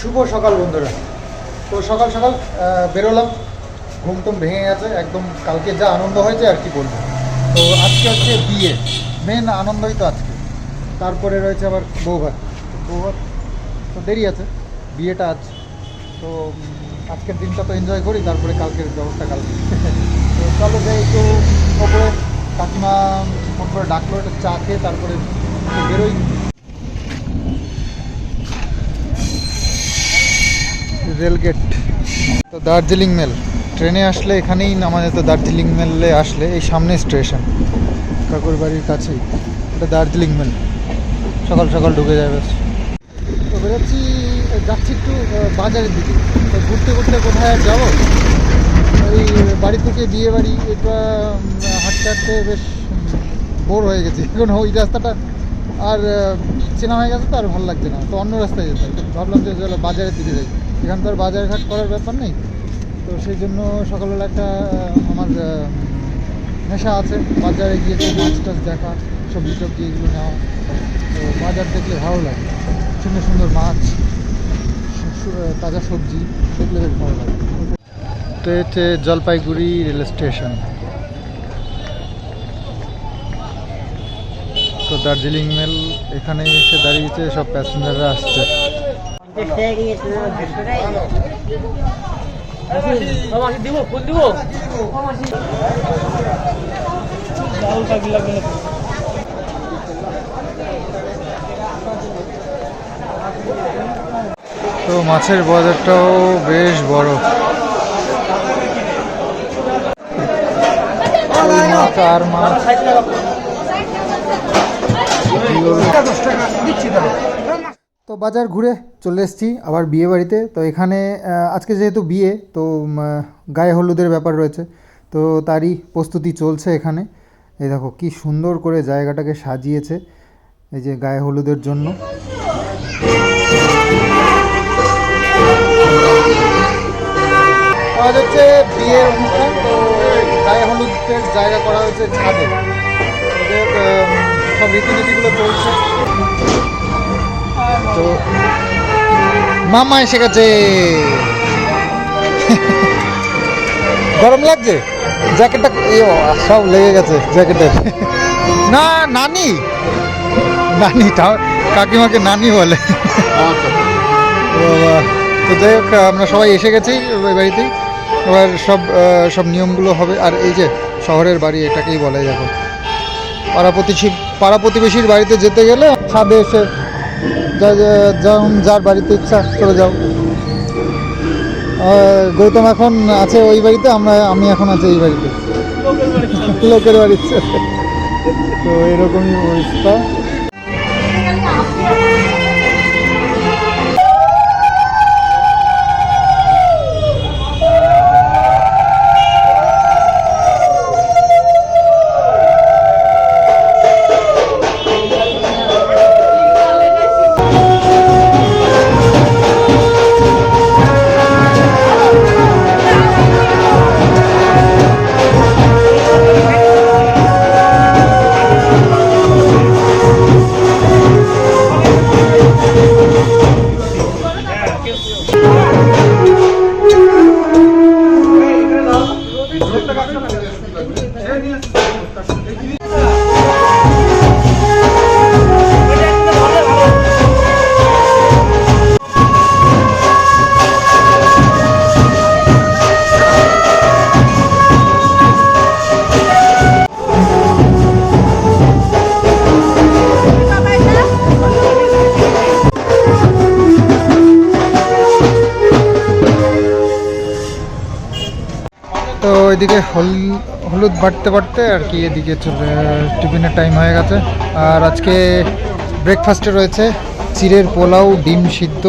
শুভ সকাল বন্ধুরা। তো সকাল সকাল বেরোলাম, ঘুমটুম ভেঙে গেছে একদম। কালকে যা আনন্দ হয়েছে আর কি বলবো। তো আজকে হচ্ছে বিয়ে, মেন আনন্দই তো আজকে। তারপরে রয়েছে আবার বৌভাত। বৌভাত তো দেরি আছে, বিয়েটা আজ। তো আজকের দিনটা তো এনজয় করি, তারপরে কালকের ব্যবস্থা কালকে। তো চলো যাই একটু ওপরে, কাকিমা ফোন করে ডাকলো, একটু চা খেয়ে তারপরে বেরোই। রেলগেট তো দার্জিলিং মেল, ট্রেনে আসলে এখানেই নামা যেত। দার্জিলিং মেলে আসলে এই সামনে স্টেশন, কাকুর বাড়ির কাছেই এটা দার্জিলিং মেল। সকাল সকাল ঢুকে যায় ব্যাস। তো বেরোচ্ছি, যাচ্ছি একটু বাজারের দিকে। তো ঘুরতে ঘুরতে কোথায় আর যাবো, ওই বাড়ি থেকে বিয়ে বাড়ি এটা হাঁটতে হাঁটতে বেশ বোর হয়ে গেছি এখন। ওই রাস্তাটা আর চেনা হয়ে গেছে, তো আর ভালো লাগছে না। তো অন্য রাস্তায় যেতে হয়। তো ভাবলাম যে চলো বাজারের দিকে যাই, এখান তো আর বাজার ঘাট করার ব্যাপার নেই। তো সেই জন্য সকালবেলা একটা আমার নেশা আছে, বাজারে গিয়ে একটু মাছ টাছ দেখা, সবজি টবজি এগুলো নেওয়া। তো বাজার দেখলে ভালো লাগে, সুন্দর সুন্দর মাছ, তাজা সবজি দেখলে বেশ ভালো লাগে। তো হচ্ছে জলপাইগুড়ি রেল স্টেশন। তো দার্জিলিং মেল এখানে এসে দাঁড়িয়েছে, সব প্যাসেঞ্জাররা আসছে। তো মাছের বাজারটাও বেশ বড়। আর মাছ তো বাজার ঘুরে চলে এসেছি আবার বিয়ে বাড়িতে। তো এখানে আজকে যেহেতু বিয়ে, তো গায়ে হলুদের ব্যাপার রয়েছে, তো তারই প্রস্তুতি চলছে এখানে। এই দেখো কি সুন্দর করে জায়গাটাকে সাজিয়েছে এই যে গায়ে হলুদের জন্য। আজ হচ্ছে বিয়ের অনুষ্ঠান, তো গায়ে হলুদের জায়গা করা হয়েছে ছাদে। সব রীতিনীতিগুলো চলছে। তো মামা এসে গেছে। গরম লাগছে, জ্যাকেটটা সব লেগে গেছে জ্যাকেটের। না নানি, নানি কাকিমাকে নানি বলে। তো যাই হোক, আমরা সবাই এসে গেছি ওই বাড়িতেই। এবার সব নিয়মগুলো হবে। আর এই যে শহরের বাড়ি এটাকেই বলে, দেখো পাড়া প্রতিবেশীর বাড়িতে যেতে গেলে ছাদে এসে যেমন যার বাড়িতে ইচ্ছা চলে যাও। গৌতম এখন আছে ওই বাড়িতে, আমি এখন আছি এই বাড়িতে, লোকের বাড়িতে। তো এরকমই অবস্থা। তো ওইদিকে হলুদ বাটতে বাটতে আর কি এদিকে টিফিনের টাইম হয়ে গেছে। আর আজকে ব্রেকফাস্টে রয়েছে চিড়ের পোলাও, ডিম সিদ্ধ।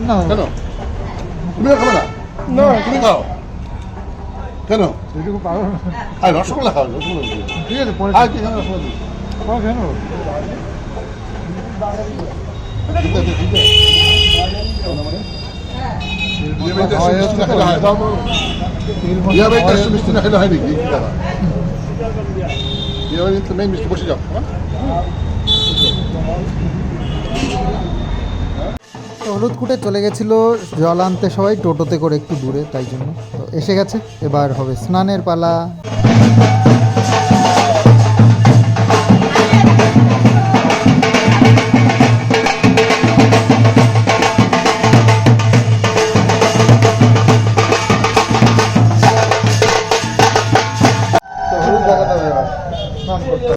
না কেন তুমি খাবে না? না তুমি খাও কেন? এইটুকু পারো না। আর রসগোল্লা খাও, রসগোল্লা ঠিক আছে। পরে আর কি রসগোল্লা বসে যাও। হলুদ কুটে চলে গেছিল জল আনতে সবাই টোটোতে করে একটু দূরে, তাই জন্য তো এসে গেছে। এবার হবে স্নানের পালা। তো হলুদ লাগাতে হবে এবার স্নান করতে।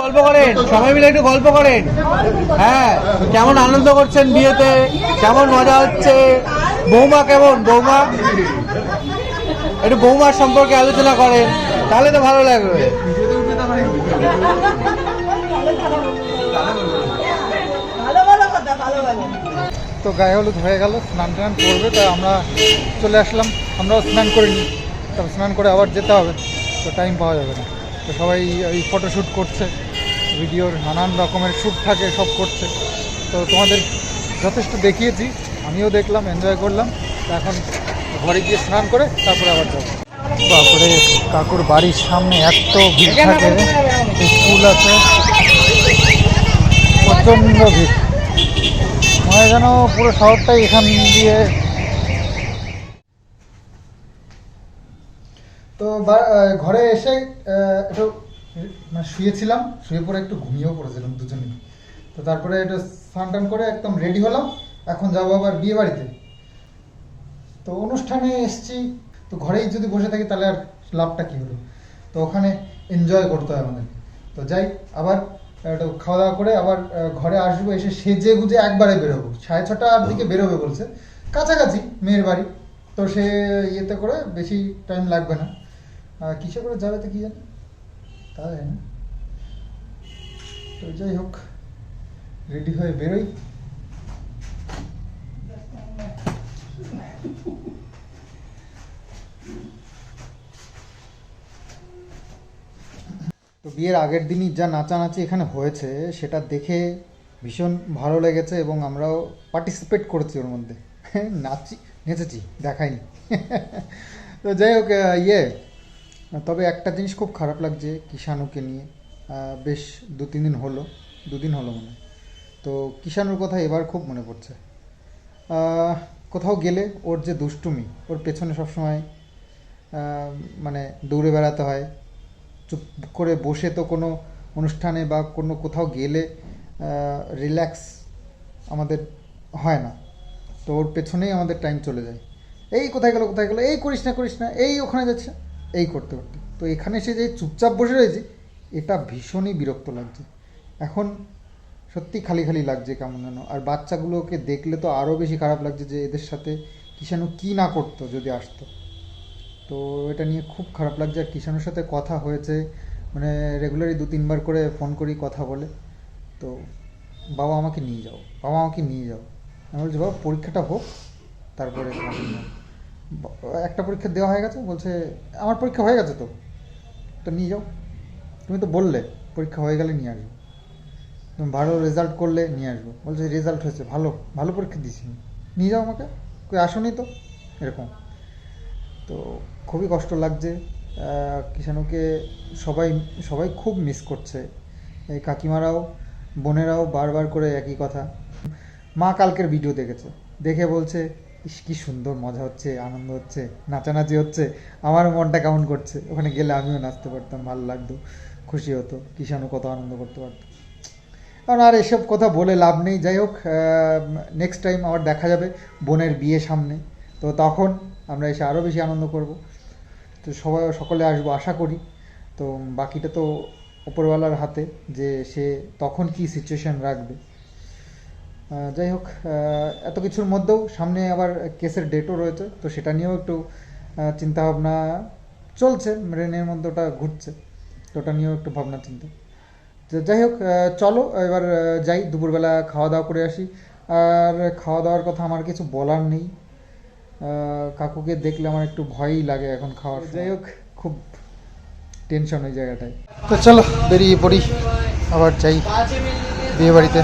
গল্প করেন, সবাই মিলে একটু গল্প করেন। হ্যাঁ, কেমন আনন্দ করছেন বিয়েতে, কেমন মজা হচ্ছে, বৌমা কেমন, বৌমা একটু বৌমার সম্পর্কে আলোচনা করেন, তাহলে তো ভালো লাগবে। তো গায়ে হলুদ হয়ে গেল, স্নান টান করবে, তাই আমরা চলে আসলাম। আমরাও স্নান করিনি, তবে স্নান করে আবার যেতে হবে, তো টাইম পাওয়া যাবে না। তো সবাই এই ফটোশ্যুট করছে, ভিডিওর নানান রকমের শ্যুট থাকে, সব করছে। তো তোমাদের যথেষ্ট দেখিয়েছি, আমিও দেখলাম, এনজয় করলাম। তো এখন ঘরে গিয়ে স্নান করে তারপরে আবার যাবো। তারপরে কাকুর বাড়ির সামনে এত ভিড় থাকে, স্কুল আছে, প্রচণ্ড ভিড়, মানে যেন পুরো শহরটাই এখান দিয়ে। তো ঘরে এসে একটু মানে শুয়েছিলাম, শুয়ে পরে একটু ঘুমিয়েও পড়েছিলাম দুজনেই। তো তারপরে একটু স্নান টান করে একদম রেডি হলাম, এখন যাবো আবার বিয়ে বাড়িতে। তো অনুষ্ঠানে এসছি, তো ঘরেই যদি বসে থাকি তাহলে আর লাভটা কী হলো। তো ওখানে এনজয় করতে হয় আমাদের। তো যাই, আবার একটু খাওয়া দাওয়া করে আবার ঘরে আসবো, এসে সেজে গুজে একবারে বেরোবো। 6:30টার দিকে বেরোবে বলছে, কাছাকাছি মেয়ের বাড়ি। তো সে ইয়েতে করে বেশি টাইম লাগবে না। কিসে করে যাবে তো কি জানি, তাই না। তো যাই হোক, রেডি হয়ে বেরোই। তো বিয়ের আগের দিনই যা নাচানাচি এখানে হয়েছে সেটা দেখে ভীষণ ভালো লেগেছে, এবং আমরাও পার্টিসিপেট করেছি ওর মধ্যে। নেচেছি, দেখাইনি। তো যাই হোক, তবে একটা জিনিস খুব খারাপ লাগছে কিষাণুকে নিয়ে। বেশ 2-3 দিন হলো, 2 দিন হলো মনে হয়। তো কিষাণুর কথা এবার খুব মনে পড়ছে। কোথাও গেলে ওর যে দুষ্টুমি, ওর পেছনে সবসময় মানে দৌড়ে বেড়াতে হয়। চুপ করে বসে তো কোনো অনুষ্ঠানে বা কোনো কোথাও গেলে রিল্যাক্স আমাদের হয় না। তো ওর পেছনেই আমাদের টাইম চলে যায়। এই কোথায় গেলো, এই করিস না, এই ওখানে যাচ্ছে, এই করতে করতে। তো এখানে এসে যে চুপচাপ বসে রয়েছে, এটা ভীষণই বিরক্ত লাগছে এখন। সত্যি খালি খালি লাগছে কেমন যেন। আর বাচ্চাগুলোকে দেখলে তো আরও বেশি খারাপ লাগছে, যে এদের সাথে কিষাণু কী না করতো যদি আসতো। তো এটা নিয়ে খুব খারাপ লাগছে। আর কিষাণুর সাথে কথা হয়েছে, মানে রেগুলারই 2-3 বার করে ফোন করি, কথা বলে। তো বাবা আমাকে নিয়ে যাও, বাবা আমাকে নিয়ে যাও। আমি বলছি বাবা পরীক্ষাটা হোক তারপরে তোমাকে নিয়ে যাবো। একটা পরীক্ষা দেওয়া হয়ে গেছে, বলছে আমার পরীক্ষা হয়ে গেছে তো নিয়ে যাও, তুমি তো বললে পরীক্ষা হয়ে গেলে নিয়ে আসবো, তুমি ভালো রেজাল্ট করলে নিয়ে আসবো। বলছে রেজাল্ট হয়েছে, ভালো ভালো পরীক্ষা দিয়েছি, নিয়ে যাও আমাকে, কই আসোনি তো, এরকম। তো খুবই কষ্ট লাগছে। কিষাণুকে সবাই সবাই খুব মিস করছে, এই কাকিমারাও বোনেরাও বারবার করে একই কথা। মা কালকের ভিডিও দেখেছে, দেখে বলছে ইস কি সুন্দর মজা হচ্ছে, আনন্দ হচ্ছে, নাচানাচি হচ্ছে, আমার মনটা কেমন করছে, ওখানে গেলে আমিও নাচতে পারতাম, ভালো লাগতো, খুশি হতো, কিষাণু কত আনন্দ করতে পারতো। কারণ আর এসব কথা বলে লাভ নেই। যাই হোক, নেক্সট টাইম আবার দেখা যাবে বোনের বিয়ে সামনে, তো তখন আমরা এসে আরও বেশি আনন্দ করব। তো সকলে আসবো আশা করি। তো বাকিটা তো ওপরওয়ালার হাতে, যে সে তখন কি সিচুয়েশান রাখবে। যাই হোক, এত কিছুর মধ্যেও সামনে আবার কেসের ডেটও রয়েছে, তো সেটা নিয়েও একটু চিন্তাভাবনা চলছে, ব্রেনের মধ্যে ওটা ঘুরছে, তো ওটা নিয়েও একটু ভাবনা চিন্তা। তো যাই হোক, চলো এবার যাই, দুপুরবেলা খাওয়া দাওয়া করে আসি। আর খাওয়া দাওয়ার কথা আমার কিছু বলার নেই, কাকুকে দেখলে আমার একটু ভয়ই লাগে এখন খাওয়ার। যাই হোক, খুব টেনশন ওই জায়গাটায়। তো চলো বেরিয়ে পড়ি, আবার যাই বিয়ে বাড়িতে।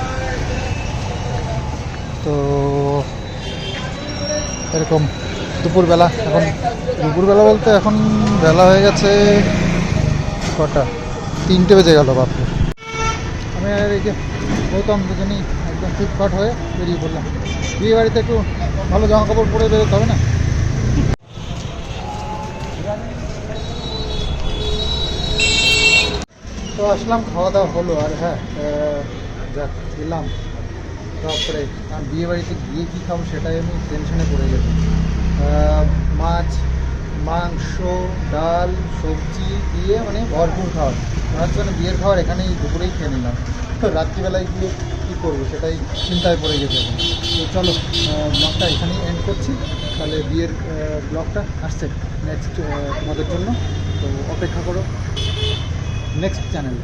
তো এরকম দুপুরবেলা, এখন দুপুরবেলা বলতে এখন বেলা হয়ে গেছে কটা, 3টে বেজে গেল বাপরে। আমি আর এই যে গৌতম দুজনেই একদম ফিটফাট হয়ে বেরিয়ে পড়লাম। বিয়ে বাড়িতে একটু ভালো জামা কাপড় পরে বেরোতে হবে না? তো আসলাম, খাওয়া দাওয়া হলো, আর হ্যাঁ যাক এলাম, তারপরে আর বিয়ে বাড়িতে গিয়ে কী খাবো সেটাই আমি টেনশনে পড়ে গেছি। মাছ, মাংস, ডাল, সবজি দিয়ে মানে ভরপুর খাওয়ার, মনে হচ্ছে মানে বিয়ের খাওয়ার এখানেই দুপুরেই খেয়ে নিলাম। তো রাত্রিবেলায় গিয়ে কী করবো সেটাই চিন্তায় পড়ে গেছে এখন। তো চলো ব্লগটা এখানেই এন্ড করছি, তাহলে বিয়ের ব্লগটা আসছে নেক্সট তোমাদের জন্য, তো অপেক্ষা করো নেক্সট চ্যানেলে।